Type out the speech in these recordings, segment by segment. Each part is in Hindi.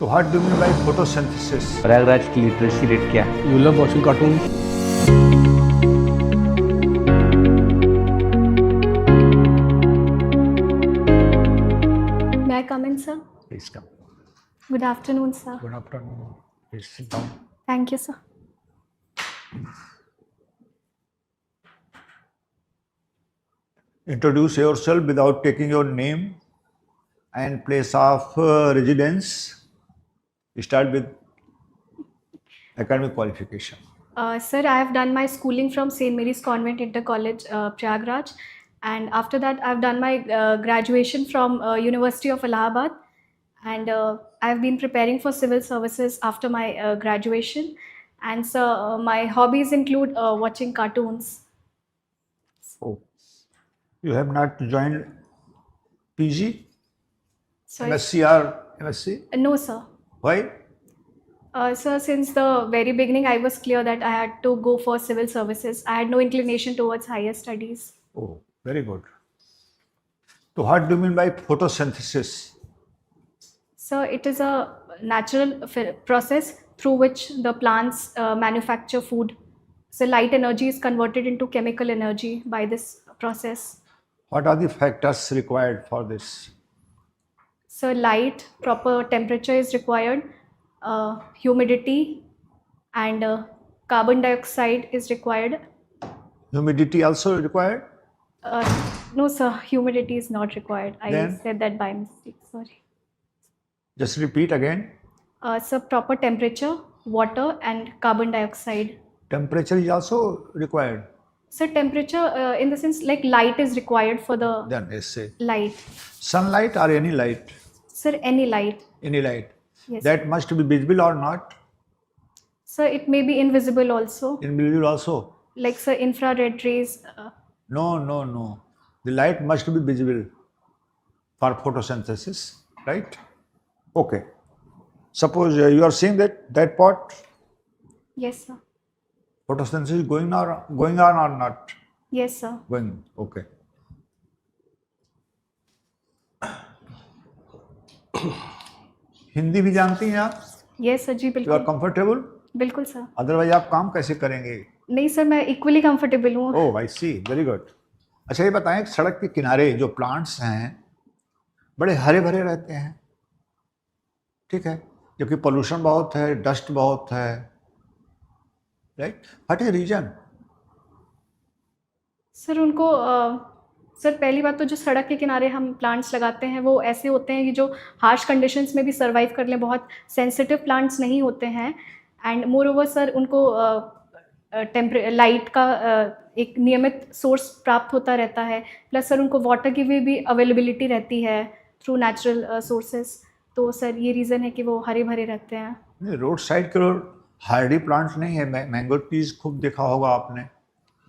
So what do you mean by photosynthesis? Prayagraj की लिटरेसी रेट क्या है? You love watching cartoons? May I come in, sir? Please come. Good afternoon, sir. Good afternoon. Please sit down. Thank you, sir. Introduce yourself without taking your name and place of residence. Start with academic qualification. Sir, I have done my schooling from St. Mary's Convent Inter College, Prayagraj, and after that, I've done my graduation from University of Allahabad, and I've been preparing for civil services after my graduation. And so, my hobbies include watching cartoons. Oh, you have not joined PG, Sorry. MSc or MSc? No, sir. Why? Sir, since the very beginning, I was clear that I had to go for civil services. I had no inclination towards higher studies. Oh, very good. So what do you mean by photosynthesis? So it is a natural process through which the plants manufacture food. So light energy is converted into chemical energy by this process. What are the factors required for this? So light, proper temperature is required, humidity, and carbon dioxide is required. Humidity also required? No, sir, humidity is not required. I Then? said that by mistake. Sorry. Just repeat again. So proper temperature, water, and carbon dioxide. Temperature is also required. So temperature, in the sense like light is required for the Then yes, say light. sunlight or any light, Sir, any light. any light. Yes. That must be visible or not? Sir, it may be invisible also. Invisible also. Like sir, infrared rays. No. The light must be visible for photosynthesis, right? Okay. Suppose you are seeing that pot, Yes, sir. photosynthesis going on or not? Yes, sir. Going. Okay. Hindi भी जानती हैं आप? Yes, sir. जी यू आर बिल्कुल. कंफर्टेबल? बिल्कुल सर. अदरवाइज आप काम कैसे करेंगे? नहीं सर, मैं इक्वली कंफर्टेबल हूँ. ओह आई सी, वेरी गुड. अच्छा ये बताएं, सड़क के किनारे जो प्लांट्स हैं बड़े हरे भरे रहते हैं, ठीक है, जबकि पोल्यूशन बहुत है, डस्ट बहुत है, right? What is reason? Sir उनको सर पहली बात तो जो सड़क के किनारे हम प्लांट्स लगाते हैं वो ऐसे होते हैं कि जो हार्श कंडीशंस में भी सर्वाइव कर लें. बहुत सेंसिटिव प्लांट्स नहीं होते हैं. एंड मोर ओवर सर उनको लाइट का एक नियमित सोर्स प्राप्त होता रहता है. प्लस सर उनको वाटर की भी अवेलेबिलिटी रहती है थ्रू नेचुरल सोर्सेस. तो सर ये रीज़न है कि वो हरे भरे रहते हैं. रोड साइड के हार्डी प्लांट्स नहीं है. मैंगो ट्रीज खूब देखा होगा आपने.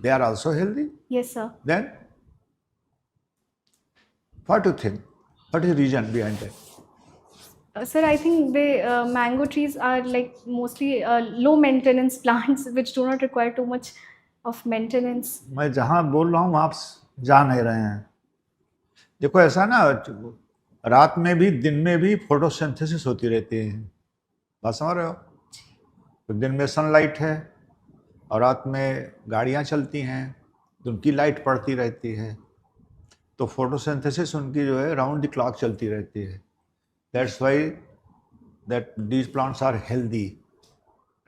They are also healthy. Yes sir. Then what you think, what is reason behind that? Sir, I think the mango trees are like mostly low maintenance plants which do not require too much of maintenance. मैं जहाँ बोल रहा हूँ आप जा नहीं रहे हैं. देखो ऐसा ना, रात में भी दिन में भी फोटोसिंथेसिस होती रहती है. बात समझ रहे हो? तो दिन में सनलाइट है और रात में गाड़ियाँ चलती हैं तो उनकी लाइट पड़ती रहती है. तो फोटोसिंथेसिस उनकी जो है राउंड द क्लॉक चलती रहती है. That's why that these plants are healthy,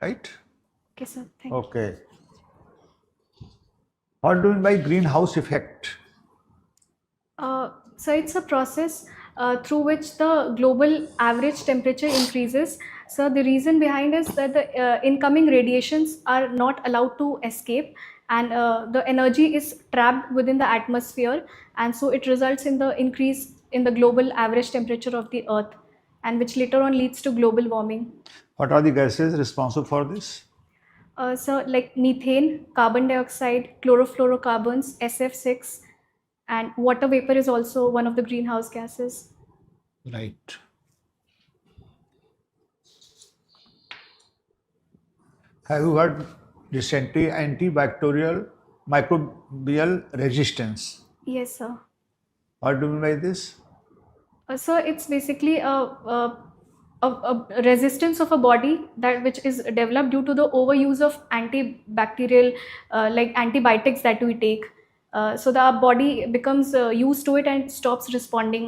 right? Okay, sir. Thank you. Okay. What do you mean by greenhouse effect? So it's a process through which the global average temperature increases. So the reason behind is that the incoming radiations are not allowed to escape, and the energy is trapped within the atmosphere, and so it results in the increase in the global average temperature of the earth, and which later on leads to global warming. What are the gases responsible for this? So like methane, carbon dioxide, chlorofluorocarbons, SF6, and water vapor is also one of the greenhouse gases. Right. Have you heard recently antibacterial microbial resistance? Yes, sir. What do you mean by this? So it's basically a resistance of a body that which is developed due to the overuse of antibacterial like antibiotics that we take. So the body becomes used to it and stops responding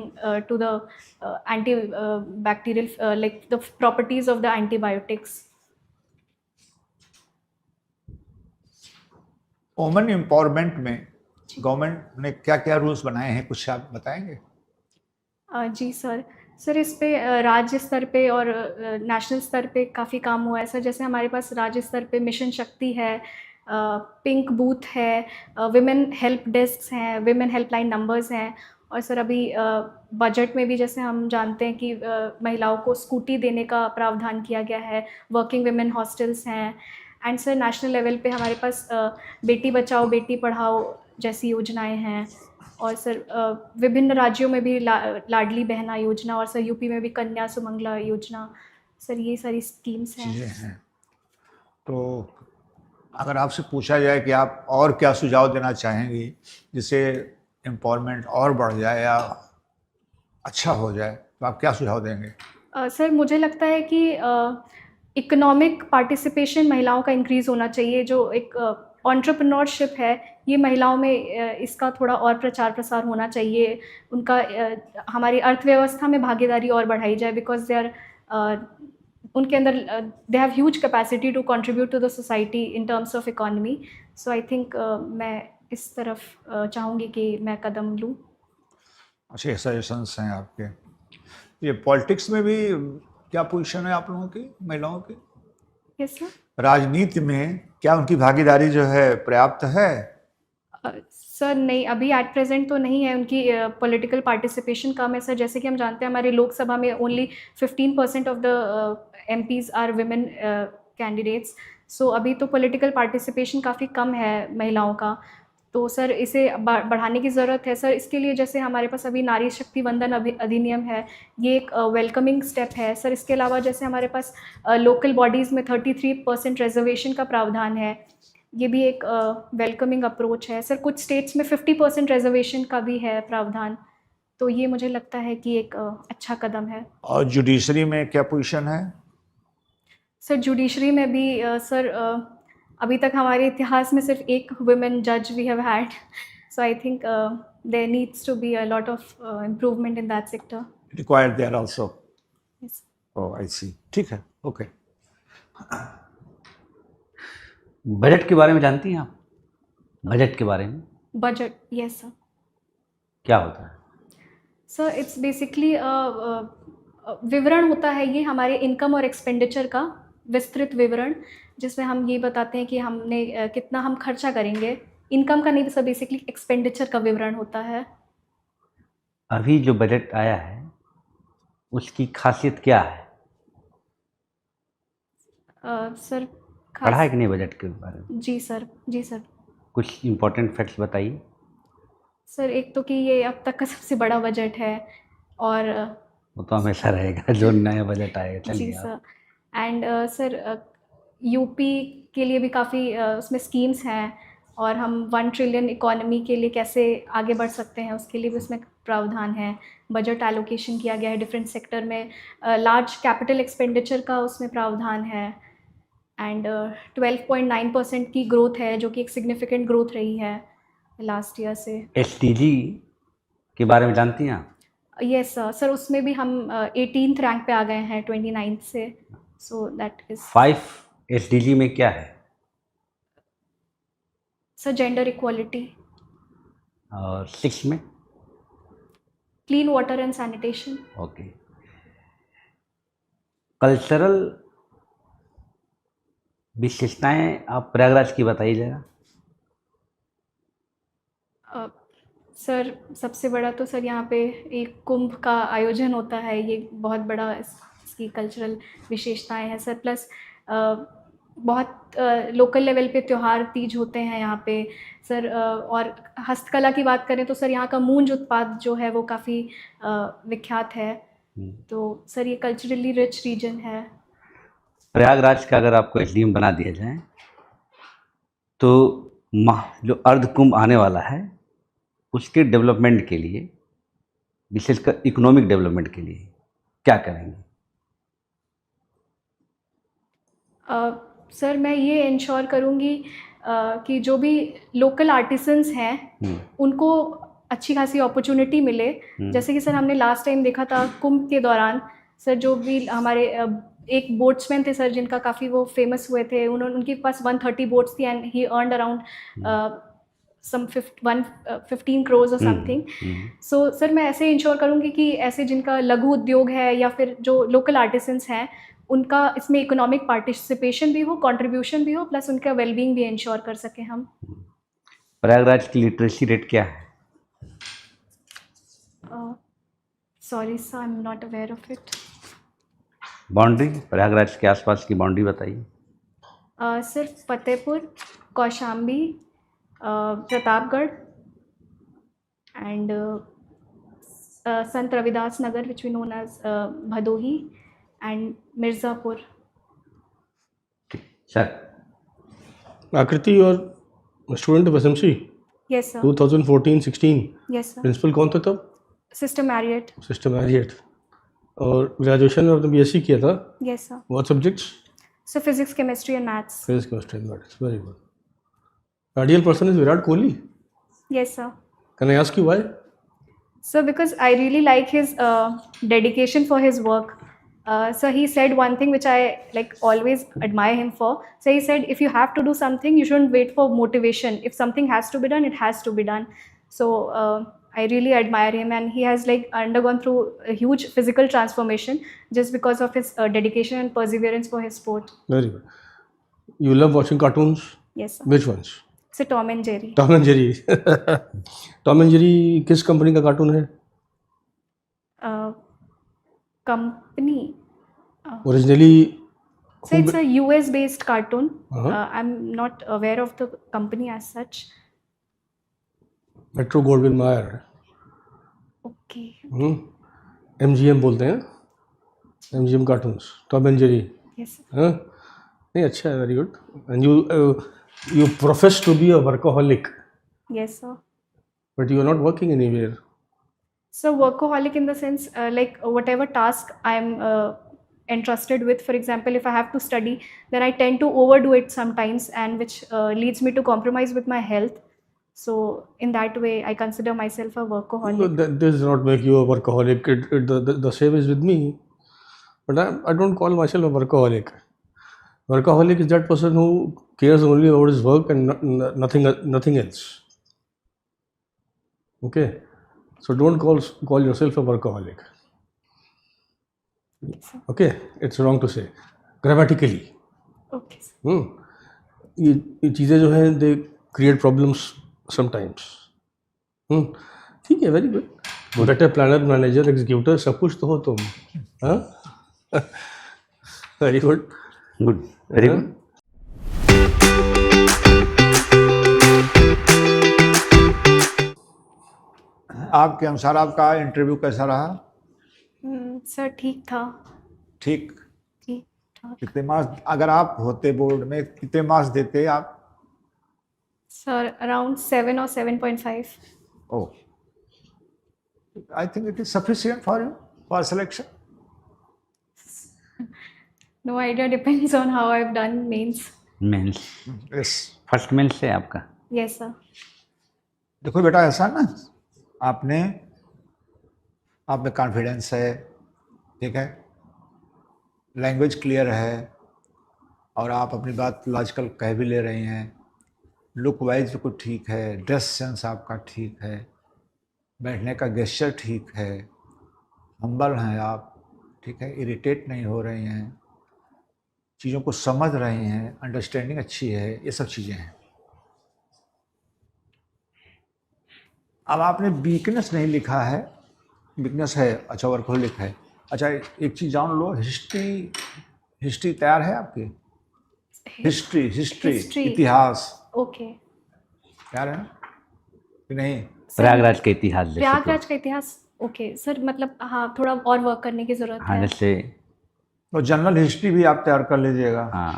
to the antibacterial like the properties of the antibiotics. Women empowerment में गवर्नमेंट ने क्या क्या रूल्स बनाए हैं, कुछ आप बताएंगे? जी सर इस पे राज्य स्तर पे और नेशनल स्तर पे काफ़ी काम हुआ है सर। जैसे हमारे पास राज्य स्तर पे मिशन शक्ति है, पिंक बूथ है, विमेन हेल्प डेस्क हैं, विमेन हेल्पलाइन नंबर्स हैं। और सर अभी बजट में भी जैसे हम जानते हैं कि महिलाओं को स्कूटी देने का प्रावधान किया गया है, वर्किंग विमेन हॉस्टल्स हैं। एंड सर नेशनल लेवल पे हमारे पास बेटी बचाओ बेटी पढ़ाओ जैसी योजनाएं हैं। और सर विभिन्न राज्यों में भी लाडली बहना योजना, और सर यूपी में भी कन्या सुमंगला योजना। सर ये सारी स्कीम्स हैं। चीज़ें हैं। तो अगर आपसे पूछा जाए कि आप और क्या सुझाव देना चाहेंगी जिससे एम्पावरमेंट और बढ़ जाए या अच्छा हो जाए, तो आप क्या सुझाव देंगे? सर मुझे लगता है कि इकोनॉमिक पार्टिसिपेशन महिलाओं का इंक्रीज़ होना चाहिए। जो एक एंटरप्रेन्योरशिप है, ये महिलाओं में इसका थोड़ा और प्रचार प्रसार होना चाहिए। उनका हमारी अर्थव्यवस्था में भागीदारी और बढ़ाई जाए, बिकॉज दे आर उनके अंदर they have huge capacity to contribute to the society in terms of economy. So I think मैं इस तरफ चाहूँगी कि मैं कदम लूँ। अच्छे सजेशंस हैं आपके। ये पॉलिटिक्स में भी क्या पोजीशन है आप लोगों की, महिलाओं की? Yes sir. राजनीति में क्या उनकी भागीदारी जो है पर्याप्त है? सर नहीं, अभी एट प्रेजेंट तो नहीं है। उनकी पॉलिटिकल पार्टिसिपेशन कम है सर। जैसे कि हम जानते हैं हमारे लोकसभा में only 15% of the MPs are women candidates. So अभी तो पॉलिटिकल पार्टिसिपेशन काफ़ी कम है महिलाओं का। तो सर इसे बढ़ाने की ज़रूरत है सर। इसके लिए जैसे हमारे पास अभी नारी शक्ति वंदन अधिनियम है, ये एक वेलकमिंग स्टेप है सर। इसके अलावा जैसे हमारे पास लोकल बॉडीज़ में 33% रिजर्वेशन का प्रावधान है, ये भी एक वेलकमिंग अप्रोच है सर। कुछ स्टेट्स में 50% रिजर्वेशन का भी है प्रावधान। तो ये मुझे लगता है कि एक अच्छा कदम है। और जुडिशरी में क्या पोजीशन है? सर जुडिशरी में भी सर अभी तक हमारे इतिहास में सिर्फ एक वुमेन जज we have had. So I think there needs to be a lot of improvement in that sector. Required there also. Yes. Oh I see. ठीक है, ओके। बजट के बारे में जानती हैं आप? बजट के बारे में बजट, यस सर। क्या होता है? सर इट्स बेसिकली विवरण होता है ये हमारे इनकम और एक्सपेंडिचर का विस्तृत विवरण, जिसमें हम ये बताते हैं कि हमने कितना हम खर्चा करेंगे। इनकम का नहीं सर, बेसिकली एक्सपेंडिचर का विवरण होता है। अभी जो बजट आया है उसकी खासियत क्या है? सर पढ़ा है कि नहीं बजट के बारे में? जी सर, जी सर। कुछ इम्पोर्टेंट फैक्ट्स बताइए। सर एक तो कि ये अब तक का सबसे बड़ा बजट है, और वो तो हमेशा रहेगा जो नया बजट आएगा। जी चलिए सर। एंड सर यूपी के लिए भी काफ़ी उसमें स्कीम्स हैं, और हम 1 ट्रिलियन इकोनॉमी के लिए कैसे आगे बढ़ सकते हैं उसके लिए भी उसमें प्रावधान है। बजट एलोकेशन किया गया है डिफरेंट सेक्टर में। लार्ज कैपिटल एक्सपेंडिचर का उसमें प्रावधान है। एंड 12.9% की ग्रोथ है, जो कि एक सिग्निफिकेंट ग्रोथ रही है लास्ट ईयर से। SDG के बारे में जानती हैं आप? यस सर, उसमें भी हम 18th रैंक पे आ गए हैं 29th से। सो दैट इज 5 SDG में क्या है? Sir gender equality. और 6 में? Clean water and sanitation. Okay. Cultural विशेषताएं आप प्रयागराज की बताइए जरा। सर सबसे बड़ा तो सर यहाँ पे एक कुंभ का आयोजन होता है, ये बहुत बड़ा इसकी कल्चरल विशेषताएं हैं सर। प्लस बहुत लोकल लेवल पे त्यौहार तीज होते हैं यहाँ पे सर। और हस्तकला की बात करें तो सर यहाँ का मूंज उत्पाद जो है वो काफ़ी विख्यात है। तो सर ये कल्चरली रिच रीजन है। प्रयागराज का अगर आपको SDM बना दिया जाए तो जो अर्ध कुंभ आने वाला है उसके डेवलपमेंट के लिए, विशेषकर इकोनॉमिक डेवलपमेंट के लिए क्या करेंगे? सर मैं ये इंश्योर करूँगी कि जो भी लोकल आर्टिसंस हैं उनको अच्छी खासी अपॉर्चुनिटी मिले। जैसे कि सर हमने लास्ट टाइम देखा था कुंभ के दौरान, सर जो भी हमारे एक बोट्समैन थे सर जिनका काफ़ी वो फेमस हुए थे, उनके पास 130 बोट्स थी and he earned around some 15 crores और समथिंग। सो सर मैं ऐसे इंश्योर करूँगी कि ऐसे जिनका लघु उद्योग है या फिर जो लोकल आर्टिसंस हैं उनका इसमें इकोनॉमिक पार्टिसिपेशन भी हो, कंट्रीब्यूशन भी हो, प्लस उनका वेलबींग भी इंश्योर कर सकें हम। प्रयागराज की लिटरेसी रेट क्या है? Sorry sir, I am not aware of it. Boundary, Prayagraj के आसपास की बाउंड्री बताइए। Sir Fatehpur, Kaushambi, Pratapgarh and Sant Ravidas Nagar which we known as Bhadohi and Mirzapur. Sir Aakriti और student of SMC yes sir. 2014-16 yes sir. Principal कौन था तब? Sister Marriott. Sister Marriott. और ग्रेजुएशन में आपने बीएससी किया था? Yes sir. What subjects? So physics, chemistry and maths. Physics, chemistry and maths. Very good. Ideal person is Virat Kohli. Yes sir. Can I ask you why? So because I really like his dedication for his work. So he said one thing which I like always admire him for. So he said, if you have to do something, you shouldn't wait for motivation. If something has to be done, it has to be done. So I really admire him, and he has like undergone through a huge physical transformation just because of his dedication and perseverance for his sport. Very good. You love watching cartoons? Yes sir. Which ones? So Tom and Jerry. Tom and Jerry. Tom and Jerry किस कंपनी का कार्टून है? Company. Originally So it's a US based cartoon. Uh-huh. I'm not aware of the company as such. Metro Gold Wing Mayar. Okay. MGM बोलते हैं, MGM cartoons, Tom and Jerry. Yes sir. हाँ, नहीं अच्छा है, very good. And you profess to be a workaholic, Yes sir. but you are not working anywhere. So workaholic in the sense like whatever task I'm entrusted with, for example if I have to study, then I tend to overdo it sometimes, and which leads me to compromise with my health. So in that way I consider myself a workaholic. No, that does not make you a workaholic. The same is with me, but I don't call myself a workaholic. Workaholic is that person who cares only about his work and nothing else. Okay, so don't call yourself a workaholic. Okay, it's wrong to say grammatically. Okay sir. ये चीज़ें जो हैं they create problems sometimes. ठीक है, very good. Better planner, manager, executive सब कुछ तो हो तुम। हाँ, very good. Good, very good. आपके अनुसार आपका इंटरव्यू कैसा रहा? सर ठीक था। ठीक ठाक। कितने मार्क्स, अगर आप होते बोर्ड में कितने मार्क्स देते आप? Sir around 7 or 7.5. Oh, I think it is sufficient for you for selection. No idea, depends on how I've done mains. Mains, yes. First mains है आपका? Yes sir. देखो बेटा, ऐसा ना, आप में कॉन्फिडेंस है, ठीक है, लैंग्वेज क्लियर है, और आप अपनी बात लॉजिकल कह भी ले रहे हैं, लुक वाइज बिल्कुल ठीक है, ड्रेस सेंस आपका ठीक है, बैठने का गेस्चर ठीक है, हम्बल हैं आप, ठीक है, इरिटेट नहीं हो रहे हैं, चीज़ों को समझ रहे हैं, अंडरस्टैंडिंग अच्छी है, ये सब चीज़ें हैं। अब आपने वीकनेस नहीं लिखा है, वीकनेस है, अच्छा वर्कहोलिक है। अच्छा एक चीज़ जान लो, हिस्ट्री तैयार है आपकी? हिस्ट्री इतिहास Okay. तैयार है ना कि नहीं? प्रयागराज के इतिहास जैसे प्रयागराज का इतिहास। ओके सर, मतलब हाँ थोड़ा और वर्क करने की ज़रूरत हाँ, है। जैसे तो जनरल हिस्ट्री भी आप तैयार कर लीजिएगा। हाँ,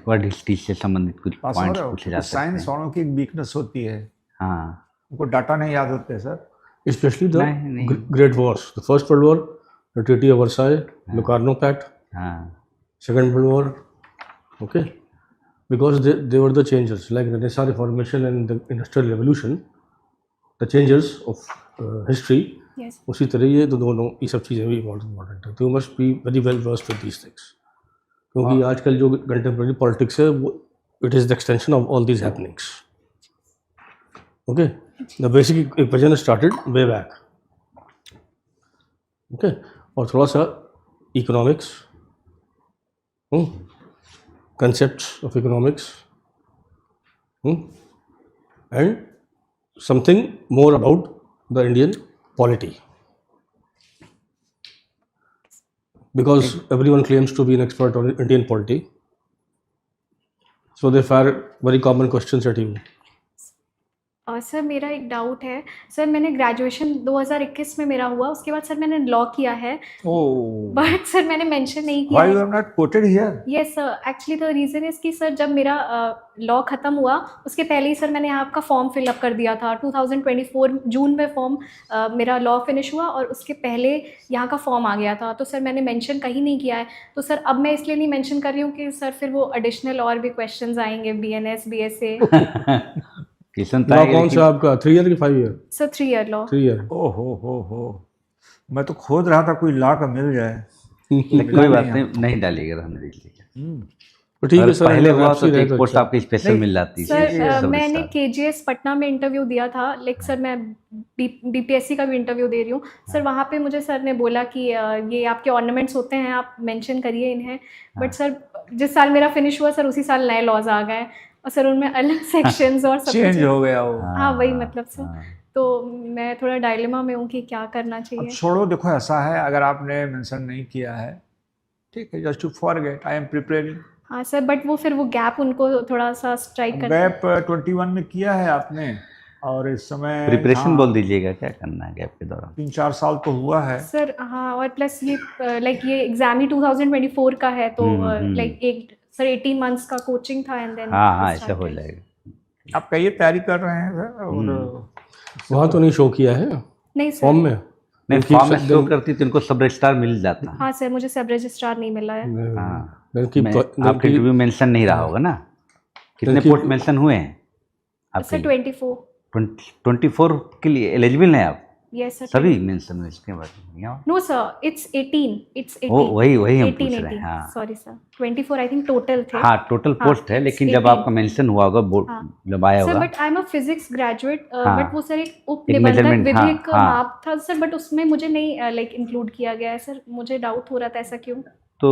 वर्ड हिस्ट्री से संबंधित कुछ पॉइंट्स पूछे जा सकते साइंस हैं। वालों की एक वीकनेस होती है, हाँ, उनको डाटा नहीं याद होते सर। Especially the नहीं। Great Wars, the First World War, the Treaty of Versailles, Locarno Pact, हाँ, Second World War, Okay, because they were the changers, like Renaissance Reformation and the Industrial Revolution, the changers of history. Yes. उसी तरह ये तो दोनों ये सब चीज़ें भी इम्पोर्टेंट है, तो you must be very well versed with these things, क्योंकि आजकल जो कंटेम्प्रेरी पॉलिटिक्स है वो it is the extension of all these happenings. Okay, the basic equation started way back. Okay, और थोड़ा सा economics, concepts of economics, and something more about the Indian polity, because everyone claims to be an expert on Indian polity, so they fire very common questions at you. और सर मेरा एक डाउट है सर, मैंने ग्रेजुएशन 2021 में मेरा हुआ, उसके बाद सर मैंने लॉ किया है, Oh, बट सर मैंने मेंशन नहीं किया why you है. have not quoted here? Yes sir, actually the reason is कि सर जब मेरा लॉ ख़त्म हुआ उसके पहले ही सर मैंने आपका फॉर्म फिलअप कर दिया था. 2024 जून में फॉर्म मेरा लॉ फिनिश हुआ और उसके पहले यहाँ का फॉर्म आ गया था, तो सर मैंने मेंशन कहीं नहीं किया है. तो सर अब मैं इसलिए नहीं मेंशन कर रही हूँ कि सर फिर वो एडिशनल और भी क्वेश्चंस आएंगे, BNS BSA. किशन तो लॉ आएगा, कौन सा आपका 3 ईयर कि 5 year? Sir 3 year law. 3 year. ओ हो, मैं तो खोज रहा था कोई ला का मिल जाए. लेकिन कोई बात नहीं, नहीं डालिएगा, रहने दीजिएगा. तो ठीक है अगर सर, पहले हुआ आपसे तो रहे एक तो पोस्ट अच्छा. आपकी स्पेशल मिल जाती है. सर मैंने KGS पटना में इंटरव्यू दिया था, लाइक सर मैं BPSC का भी इंटरव्यू दे रही हूँ सर. वहाँ पे मुझे सर ने बोला कि ये आपके ऑर्नामेंट्स होते हैं, आप मेंशन करिए इन्हें. बट सर जिस साल मेरा फिनिश हुआ सर उसी साल नए लॉज आ गए और सर उनमें अलग सेक्शंस और सब चेंज हो गया वो. हाँ वही मतलब सर. तो मैं थोड़ा डायलेमा में हूँ कि क्या करना अब चाहिए. छोड़ो, देखो ऐसा है, अगर आपने मेंशन नहीं किया है, ठीक है, just to forget, I am preparing. हाँ सर, बट वो फिर वो गैप उनको थोड़ा सा स्ट्राइक करता है. गैप 21 में किया है आपने, और इस समय प्रिपरेशन बोल दीजिएगा, क्या करना है गैप के दौरान. 3-4 साल तो हुआ है. सर हाँ, और प्लस ये लाइक ये एग्जाम ही 2024 का है, तो लाइक एक सर 18 मंथ्स का कोचिंग था एंड देन. हाँ, ऐसा हो जाएगा. आप कहिए तैयारी कर रहे हैं सर, और वहाँ तो नहीं शो किया है नहीं सर. फॉर्म में? नहीं, फॉर्म में शो करती तो इनको सब रजिस्ट्रार मिल जाता. हाँ सर, मुझे सब रजिस्ट्रार नहीं मिला है. हाँ, तो आपके इंटरव्यू मेंशन नहीं रहा होगा ना. कितने पोस्ट मेंशन हुए हैं आपके? सर 24. 24 के लिए एलिजिबल हैं आप? Yes sir. सभी मेंशन हुए इसके बाद यहाँ? No sir, it's 18. इट्स 18. वही हम पूछ 18. रहे हैं. हाँ sorry sir, 24 I think total थे. हाँ, टोटल पोस्ट है, लेकिन जब 18. आपका मेंशन हुआ होगा बोर्ड, जब आया सर होगा. But I am a physics graduate, हाँ. बट वो सर एक उप एक निबंधक measurement, विधिक हाँ. माप था सर, बट उसमें मुझे नहीं लाइक इंक्लूड किया गया है सर. मुझे डाउट हो रहा था ऐसा क्यों. तो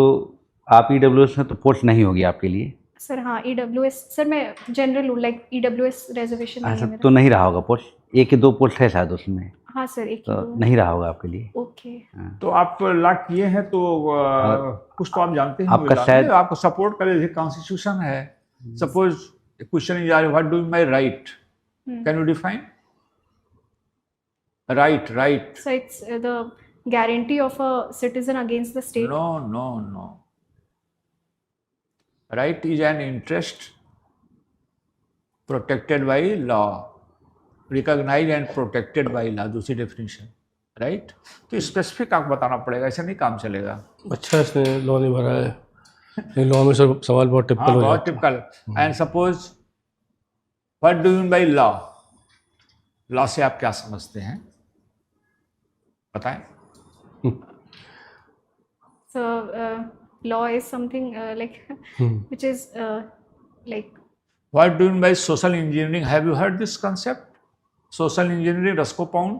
आप EWS में तो पोस्ट नहीं होगी आपके लिए सर. हाँ EWS सर, मैं जनरल हूँ, लाइक EWS रिजर्वेशन नहीं है ऐसा, मेरा. तो नहीं रहा होगा पोस्ट. 1 या 2 पोस्ट है शायद उसमें, हाँ सर, एक तो नहीं रहा होगा आपके लिए. ओके. तो आप ला किए हैं तो कुछ तो आप जानते हैं. आपका ला शायद- में आपको सपोर्ट करे, कॉन्स्टिट्यूशन है. Suppose question is what do my right, can you define right? Sir it's the guarantee of a citizen against the state. No. Right is an interest protected by law, recognized and protected by law. दूसरी डेफिनेशन, राइट. तो स्पेसिफिक आपको बताना पड़ेगा, ऐसे नहीं काम चलेगा. अच्छा, इसने लॉ नहीं भरा है. नहीं, लॉ में सब सवाल बहुत टिपिकल हाँ, हो बहुत जाते हैं. Typical. And suppose what do you mean by law? Law से आप क्या समझते हैं, बताएं. So law is something like which is like. What do you mean by social engineering? Have you heard this concept? Social engineering, Roscoe Pound?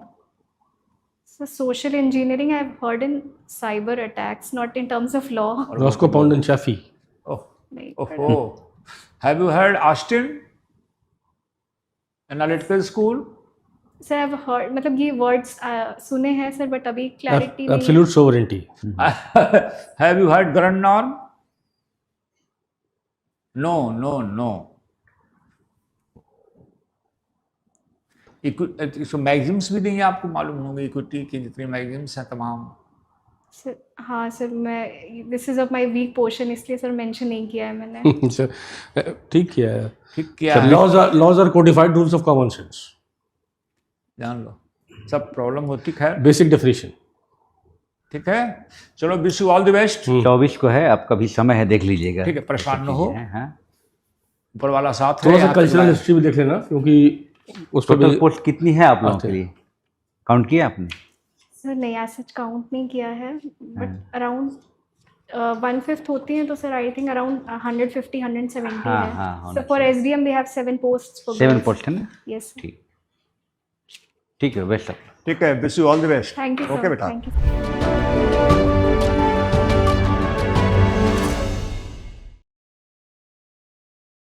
So social engineering I've heard in cyber attacks, not in terms of law. Roscoe Pound and Chaffee. Oh, नहीं, oh. Have you heard Austin Analytical School? Sir I've heard, मतलब ये words सुने हैं सर, बट अभी clarity नहीं. Absolute sovereignty. Have you heard Grand Norm? No. इसको मैगजीम्स भी नहीं आपको मालूम होंगे, इक्विटी की जितनी मैगजीम्स हैं तमाम. सर हाँ सर, मैं this is of my weak portion, इसलिए सर मेंशन नहीं किया है मैंने. ठीक किया है. ठीक किया है. Laws are codified rules of common sense. जान लो, सब प्रॉब्लम होती. खैर, Basic definition. ठीक है, चलो wish you all the best. 24 को है, आपका भी समय है, देख लीजिएगा। ठीक है, परेशान न हो, हाँ। ऊपर वाला साथ है। थोड़ा सा यहाँ कल्चरल तक हिस्ट्री भी देख लेना, क्योंकि उस पर टोटल भी पोस्ट कितनी है आप लोगों के लिए, काउंट किया आपने? सर नहीं, ऐसा काउंट नहीं किया है, बट अराउंड 1/5 होती हैं, तो सर आई थिंक अराउंड 150-170 हाँ, है। हाँ, होना so for SDM we have 7 posts for 7 post है ना? यस, ठीक, ठीक है, बेस्ट ऑफ। ठीक है, wish you all the best. Thank you okay sir, बेटा। Thank you.